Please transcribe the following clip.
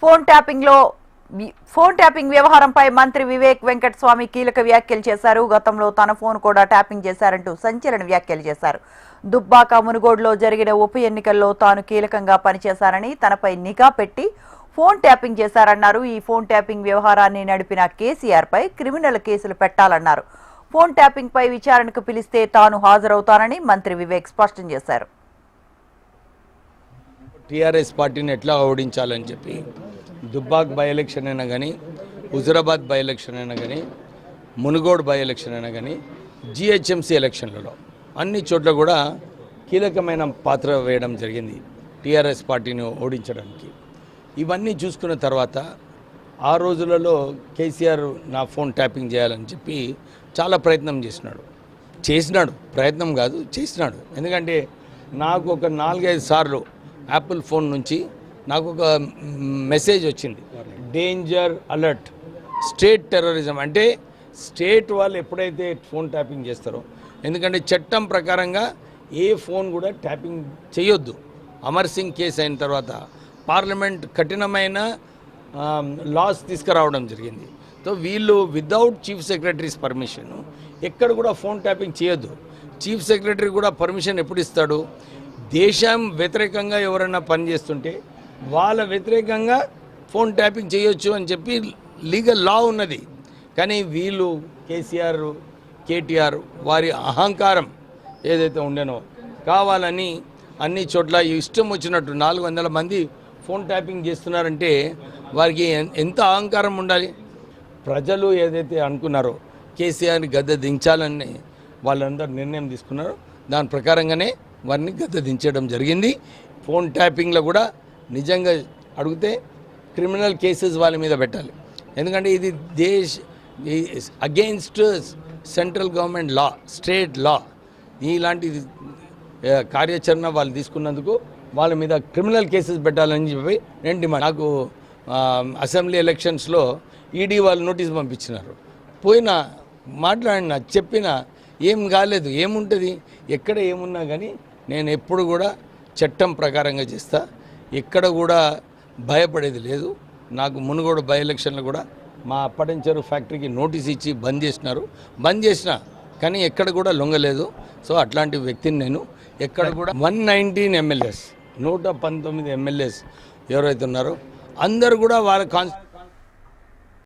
Phone tapping వ్యవహారంపై మంత్రి వివేక్ వెంకటస్వామి కీలక వ్యాఖ్యలు చేశారు. గతంలో తన ఫోన్ కూడా ట్యాపింగ్ చేశారంటూ సంచలన వ్యాఖ్యలు చేశారు. దుబ్బాక మునుగోడులో జరిగిన ఉప ఎన్నికల్లో తాను కీలకంగా పనిచేశారని, తనపై నిఘా పెట్టి ఫోన్ ట్యాపింగ్ చేశారన్నారు. ఈ ఫోన్ ట్యాపింగ్ వ్యవహారాన్ని నడిపిన కేసీఆర్ పై క్రిమినల్ కేసులు పెట్టాలన్నారు. ఫోన్ ట్యాపింగ్ పై విచారణకు పిలిస్తే తాను హాజరవుతానని మంత్రి వివేక్ స్పష్టం చేశారు. టీఆర్ఎస్ పార్టీని ఎట్లా ఓడించాలని చెప్పి దుబ్బాక్ బై ఎలక్షన్ అయినా కానీ, హుజురాబాద్ బై ఎలక్షన్ అయినా కానీ, మునుగోడు బై ఎలక్షన్ అయినా కానీ, జిహెచ్ఎంసీ ఎలక్షన్లలో అన్ని చోట్ల కూడా కీలకమైన పాత్ర వేయడం జరిగింది టీఆర్ఎస్ పార్టీని ఓడించడానికి. ఇవన్నీ చూసుకున్న తర్వాత ఆ రోజులలో కేసీఆర్ నా ఫోన్ ట్యాపింగ్ చేయాలని చెప్పి చాలా ప్రయత్నం చేసినాడు. ప్రయత్నం కాదు, చేసినాడు. ఎందుకంటే నాకు ఒక 4-5 సార్లు యాపిల్ ఫోన్ నుంచి నాకు ఒక మెసేజ్ వచ్చింది, డేంజర్ అలర్ట్, స్టేట్ టెర్రరిజం. అంటే స్టేట్ వాళ్ళు ఎప్పుడైతే ఫోన్ ట్యాపింగ్ చేస్తారో, ఎందుకంటే చట్టం ప్రకారంగా ఏ ఫోన్ కూడా ట్యాపింగ్ చేయొద్దు. అమర్ సింగ్ కేసు అయిన తర్వాత పార్లమెంట్ కఠినమైన లాస్ తీసుకురావడం జరిగింది. సో వీళ్ళు వితౌట్ చీఫ్ సెక్రటరీస్ పర్మిషన్ ఎక్కడ కూడా ఫోన్ ట్యాపింగ్ చేయొద్దు. చీఫ్ సెక్రటరీ కూడా పర్మిషన్ ఎప్పుడు ఇస్తాడు? దేశం వ్యతిరేకంగా ఎవరైనా పనిచేస్తుంటే వాళ్ళ వ్యతిరేకంగా ఫోన్ ట్యాపింగ్ చేయొచ్చు అని చెప్పి లీగల్ లా ఉన్నది. కానీ వీళ్ళు కేసీఆర్, కేటీఆర్ వారి అహంకారం ఏదైతే ఉండేనో కావాలని అన్ని చోట్ల ఇష్టం వచ్చినట్టు 400 మంది ఫోన్ ట్యాపింగ్ చేస్తున్నారంటే వారికి ఎంత అహంకారం ఉండాలి? ప్రజలు ఏదైతే అనుకున్నారో కేసీఆర్ని గద్దె దించాలని వాళ్ళందరూ నిర్ణయం తీసుకున్నారో దాని ప్రకారంగానే వారిని గద్దె దించడం జరిగింది. ఫోన్ ట్యాపింగ్లో కూడా నిజంగా అడిగితే క్రిమినల్ కేసెస్ వాళ్ళ మీద పెట్టాలి. ఎందుకంటే ఇది అగెయిన్స్ట్ సెంట్రల్ గవర్నమెంట్ లా, స్టేట్ లా. ఇలాంటి కార్యాచరణ వాళ్ళు తీసుకున్నందుకు వాళ్ళ మీద క్రిమినల్ కేసెస్ పెట్టాలని చెప్పి నేను డిమాండ్. నాకు అసెంబ్లీ ఎలక్షన్స్లో ఈడీ వాళ్ళు నోటీస్ పంపించినారు. పోయినా మాట్లాడినా చెప్పినా ఏం కాలేదు. ఏముంటుంది? ఎక్కడ ఏమున్నా కానీ నేను ఎప్పుడు కూడా చట్టం ప్రకారంగా చేస్తా. ఎక్కడ కూడా భయపడేది లేదు. నాకు మునుగోడు బై ఎలక్షన్లో కూడా మా అప్పటించరు ఫ్యాక్టరీకి నోటీస్ ఇచ్చి బంద్ చేసినా కానీ ఎక్కడ కూడా లొంగలేదు. సో అట్లాంటి వ్యక్తిని నేను ఎక్కడ కూడా 119 ఎమ్మెల్యేస్ 119 ఎమ్మెల్యేస్ ఎవరైతే ఉన్నారో అందరూ కూడా వాళ్ళ